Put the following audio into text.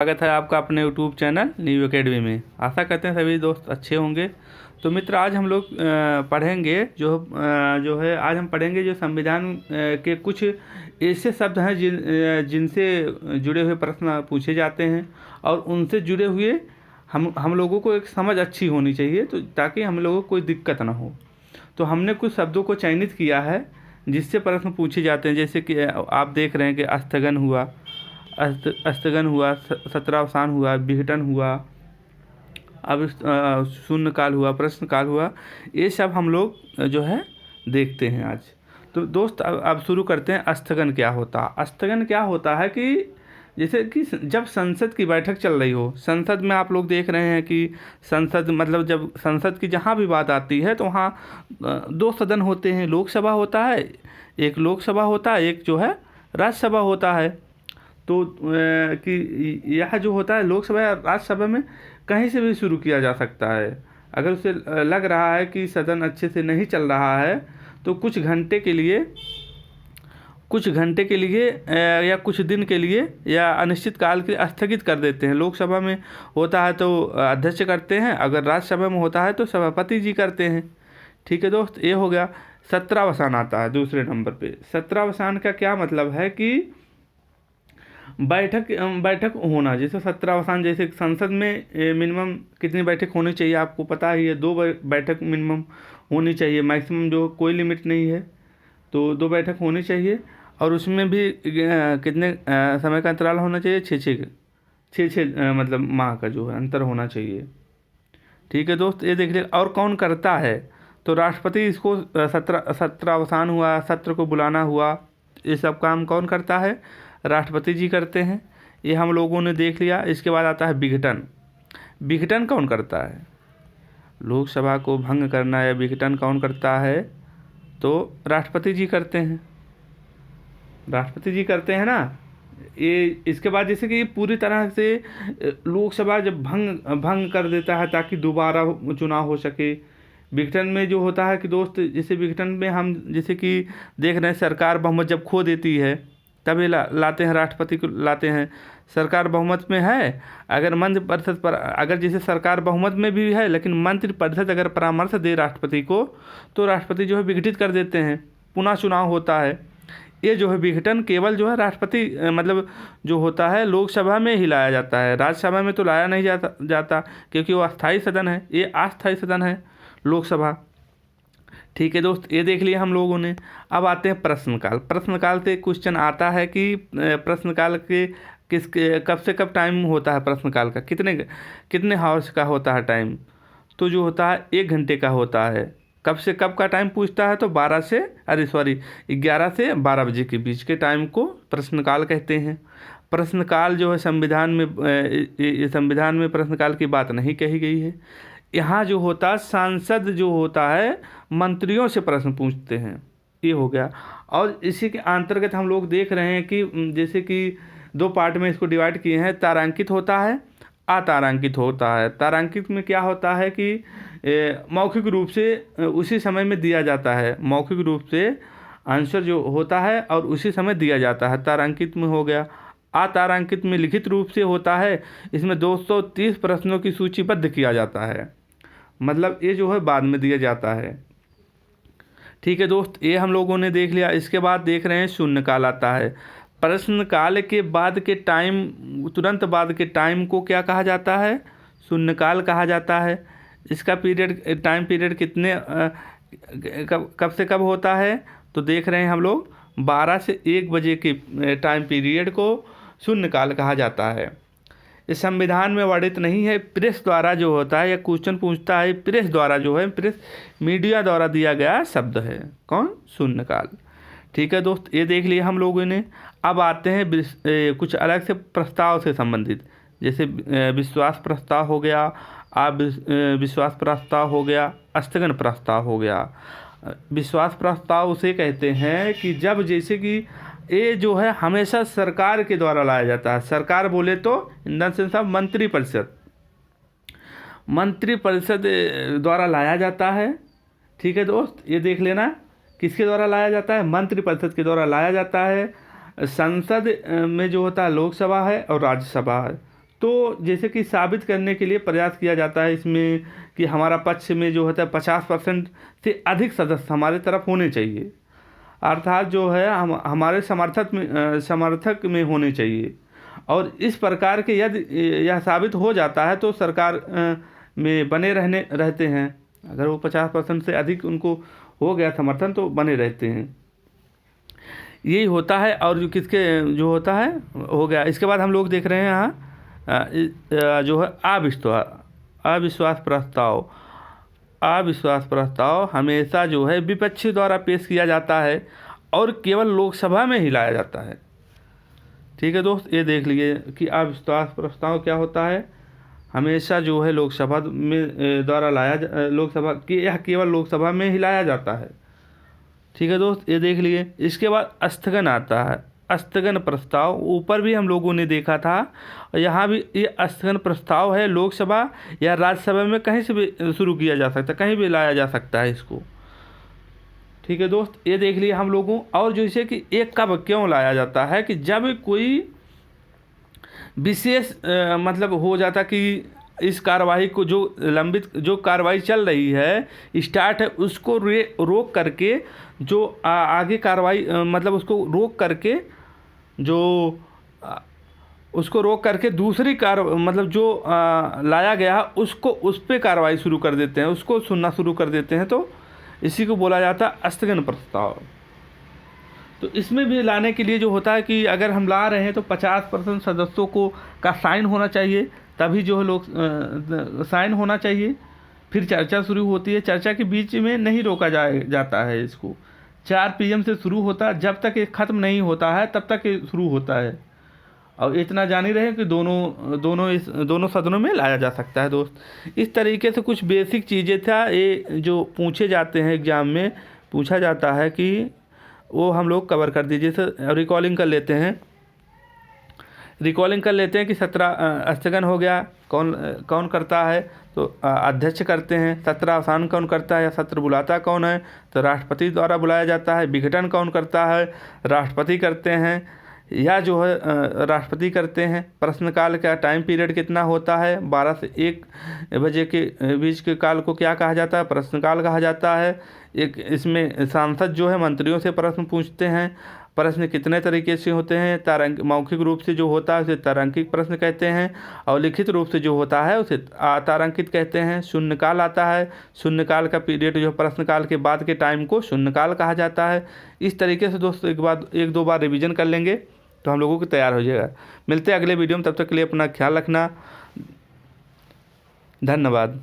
स्वागत है आपका अपने यूट्यूब चैनल न्यू एकेडमी में। आशा करते हैं सभी दोस्त अच्छे होंगे। तो मित्र, आज हम लोग पढ़ेंगे जो है आज हम पढ़ेंगे जो संविधान के कुछ ऐसे शब्द हैं जिनसे जुड़े हुए प्रश्न पूछे जाते हैं और उनसे जुड़े हुए हम लोगों को एक समझ अच्छी होनी चाहिए, तो ताकि हम लोगों को कोई दिक्कत ना हो। तो हमने कुछ शब्दों को चयनित किया है जिससे प्रश्न पूछे जाते हैं। जैसे कि आप देख रहे हैं कि स्थगन हुआ, स्थगन हुआ, सत्रावसान हुआ, विघटन हुआ, अब शून्यकाल हुआ, प्रश्नकाल हुआ। ये सब हम लोग जो है देखते हैं आज। तो दोस्त अब शुरू करते हैं। स्थगन क्या होता है? स्थगन क्या होता है कि जैसे कि जब संसद की बैठक चल रही हो, संसद में आप लोग देख रहे हैं कि संसद मतलब जब संसद की जहाँ भी बात आती है तो वहाँ दो सदन होते हैं। लोकसभा होता है, एक लोकसभा होता है, एक जो है राज्यसभा होता है। तो कि यह जो होता है लोकसभा या राज्यसभा में कहीं से भी शुरू किया जा सकता है। अगर उसे लग रहा है कि सदन अच्छे से नहीं चल रहा है तो कुछ घंटे के लिए या कुछ दिन के लिए या अनिश्चित काल के लिए स्थगित कर देते हैं। लोकसभा में होता है तो अध्यक्ष करते हैं, अगर राज्यसभा में होता है तो सभापति जी करते हैं। ठीक है दोस्त, ये हो गया। सत्रावसान आता है दूसरे नंबर पे। सत्रावसान का क्या मतलब है कि बैठक होना। जैसे सत्रावसान, जैसे संसद में मिनिमम कितनी बैठक होनी चाहिए आपको पता ही है, 2 बैठक मिनिमम होनी चाहिए। मैक्सिमम जो कोई लिमिट नहीं है, तो 2 बैठक होनी चाहिए। और उसमें भी कितने समय का अंतराल होना चाहिए? छः मतलब माह का जो है अंतर होना चाहिए। ठीक है दोस्त, ये देख लीजिए। और कौन करता है? तो राष्ट्रपति इसको सत्रावसान हुआ, सत्र को बुलाना हुआ, ये सब काम कौन करता है? राष्ट्रपति जी करते हैं। ये हम लोगों ने देख लिया। इसके बाद आता है विघटन। विघटन कौन करता है? लोकसभा को भंग करना या विघटन कौन करता है? तो राष्ट्रपति जी करते हैं। राष्ट्रपति जी करते हैं ना। ये इसके बाद जैसे कि ये पूरी तरह से लोकसभा जब भंग कर देता है ताकि दोबारा चुनाव हो सके। विघटन में जो होता है कि दोस्त, जैसे विघटन में हम जैसे कि देख रहे हैं सरकार बहुमत जब खो देती है तब ये लाते हैं, राष्ट्रपति को लाते हैं। सरकार बहुमत में है, अगर मंत्रिपरिषद पर, अगर जैसे सरकार बहुमत में भी है लेकिन मंत्रिपरिषद अगर परामर्श दे राष्ट्रपति को तो राष्ट्रपति जो है विघटित कर देते हैं, पुनः चुनाव होता है। ये जो है विघटन केवल जो है राष्ट्रपति मतलब जो होता है लोकसभा में ही लाया जाता है, राज्यसभा में तो लाया नहीं जाता क्योंकि वो अस्थायी सदन है, ये अस्थायी सदन है लोकसभा। ठीक है दोस्त, ये देख लिया हम लोगों ने। अब आते हैं प्रश्नकाल। प्रश्नकाल से क्वेश्चन आता है कि प्रश्नकाल के कब से कब टाइम होता है? प्रश्नकाल का कितने हावर्स का होता है टाइम? तो जो होता है 1 घंटे का होता है। कब से कब का टाइम पूछता है? तो 11 से 12 बजे के बीच के टाइम को प्रश्नकाल कहते हैं। प्रश्नकाल जो है संविधान में प्रश्नकाल की बात नहीं कही गई है। यहाँ जो होता है सांसद जो होता है मंत्रियों से प्रश्न पूछते हैं, ये हो गया। और इसी के अंतर्गत हम लोग देख रहे हैं कि जैसे कि 2 पार्ट में इसको डिवाइड किए हैं। तारांकित होता है, अतारांकित होता है। तारांकित में क्या होता है कि मौखिक रूप से उसी समय में दिया जाता है। मौखिक रूप से आंसर जो होता है और उसी समय दिया जाता है, तारांकित में हो गया। अतारांकित में लिखित रूप से होता है, इसमें 230 प्रश्नों की सूचीबद्ध किया जाता है, मतलब ये जो है बाद में दिया जाता है। ठीक है दोस्त, ये हम लोगों ने देख लिया। इसके बाद देख रहे हैं शून्यकाल आता है। प्रश्नकाल के बाद के टाइम, तुरंत बाद के टाइम को क्या कहा जाता है? शून्यकाल कहा जाता है। इसका टाइम पीरियड कितने कब से कब होता है? तो देख रहे हैं हम लोग 12 से 1 बजे के टाइम पीरियड को शून्यकाल कहा जाता है। इस संविधान में वर्णित नहीं है। प्रेस द्वारा जो होता है या क्वेश्चन पूछता है, प्रेस द्वारा जो है, प्रेस मीडिया द्वारा दिया गया शब्द है। कौन? शून्यकाल। ठीक है दोस्त, ये देख लिया हम लोगों ने। अब आते हैं कुछ अलग से प्रस्ताव से संबंधित, जैसे विश्वास प्रस्ताव हो गया, विश्वास प्रस्ताव हो गया, स्थगन प्रस्ताव हो गया। विश्वास प्रस्ताव उसे कहते हैं कि जब जैसे कि ये जो है हमेशा सरकार के द्वारा लाया जाता है। सरकार बोले तो इन द सेंस ऑफ मंत्रिपरिषद द्वारा लाया जाता है। ठीक है दोस्त, ये देख लेना किसके द्वारा लाया जाता है? मंत्रिपरिषद के द्वारा लाया जाता है। संसद में जो होता है लोकसभा है और राज्यसभा है। तो जैसे कि साबित करने के लिए प्रयास किया जाता है इसमें कि हमारा पक्ष में जो होता है 50% से अधिक सदस्य हमारे तरफ होने चाहिए, अर्थात जो है हम हमारे समर्थक में होने चाहिए। और इस प्रकार के यदि यह साबित हो जाता है तो सरकार में बने रहते हैं। अगर वो 50% से अधिक उनको हो गया समर्थन तो बने रहते हैं, यही होता है। और जो किसके जो होता है हो गया। इसके बाद हम लोग देख रहे हैं यहाँ जो है अविश्वास प्रस्ताव हमेशा जो है विपक्षी द्वारा पेश किया जाता है और केवल लोकसभा में ही लाया जाता है। ठीक है दोस्त, ये देख लीजिए कि अविश्वास प्रस्ताव क्या होता है। हमेशा जो है लोकसभा में द्वारा लोकसभा की यह केवल लोकसभा में ही लाया जाता है। ठीक है दोस्त, ये देख लिए। इसके बाद स्थगन आता है, स्थगन प्रस्ताव ऊपर भी हम लोगों ने देखा था, यहाँ भी ये स्थगन प्रस्ताव है। लोकसभा या राज्यसभा में कहीं से भी शुरू किया जा सकता है, कहीं भी लाया जा सकता है इसको। ठीक है दोस्त, ये देख लिए हम लोगों। और जैसे कि एक कब क्यों लाया जाता है कि जब कोई विशेष मतलब हो जाता कि इस कार्रवाई को जो कार्रवाई चल रही है स्टार्ट है उसको रोक करके जो आगे कार्रवाई मतलब उसको रोक करके दूसरी मतलब जो लाया गया उसको उस पर कार्रवाई शुरू कर देते हैं, उसको सुनना शुरू कर देते हैं। तो इसी को बोला जाता है स्थगन प्रस्ताव। तो इसमें भी लाने के लिए जो होता है कि अगर हम ला रहे हैं तो 50% सदस्यों का साइन होना चाहिए, तभी जो है लोग साइन होना चाहिए। फिर चर्चा शुरू होती है, चर्चा के बीच में नहीं रोका जाता है इसको। 4 PM से शुरू होता है, जब तक ये ख़त्म नहीं होता है तब तक ये शुरू होता है। और इतना जान ही रहे कि दोनों सदनों में लाया जा सकता है दोस्त। इस तरीके से कुछ बेसिक चीज़ें था ये जो पूछे जाते हैं एग्ज़ाम में, पूछा जाता है कि वो हम लोग कवर कर दीजिए। जैसे रिकॉलिंग कर लेते हैं कि 17 स्थगन हो गया, कौन करता है तो अध्यक्ष करते हैं। 17 अवसान कौन करता है या सत्र बुलाता कौन है तो राष्ट्रपति द्वारा बुलाया जाता है। विघटन कौन करता है, राष्ट्रपति करते हैं या जो है राष्ट्रपति करते हैं। प्रश्नकाल का टाइम पीरियड कितना होता है, 12 से 1 बजे के बीच के काल को क्या कहा जाता है, प्रश्नकाल कहा जाता है। एक इसमें सांसद जो है मंत्रियों से प्रश्न पूछते हैं। प्रश्न कितने तरीके से होते हैं, मौखिक रूप से जो होता है उसे तारांकित प्रश्न कहते हैं, और लिखित रूप से जो होता है उसे तारांकित कहते हैं। शून्यकाल आता है, शून्यकाल का पीरियड जो प्रश्नकाल के बाद के टाइम को शून्यकाल कहा जाता है। इस तरीके से दोस्तों एक दो बार रिवीजन कर लेंगे तो हम लोगों को तैयार हो जाएगा। मिलते हैं अगले वीडियो में, तब तक के लिए अपना ख्याल रखना। धन्यवाद।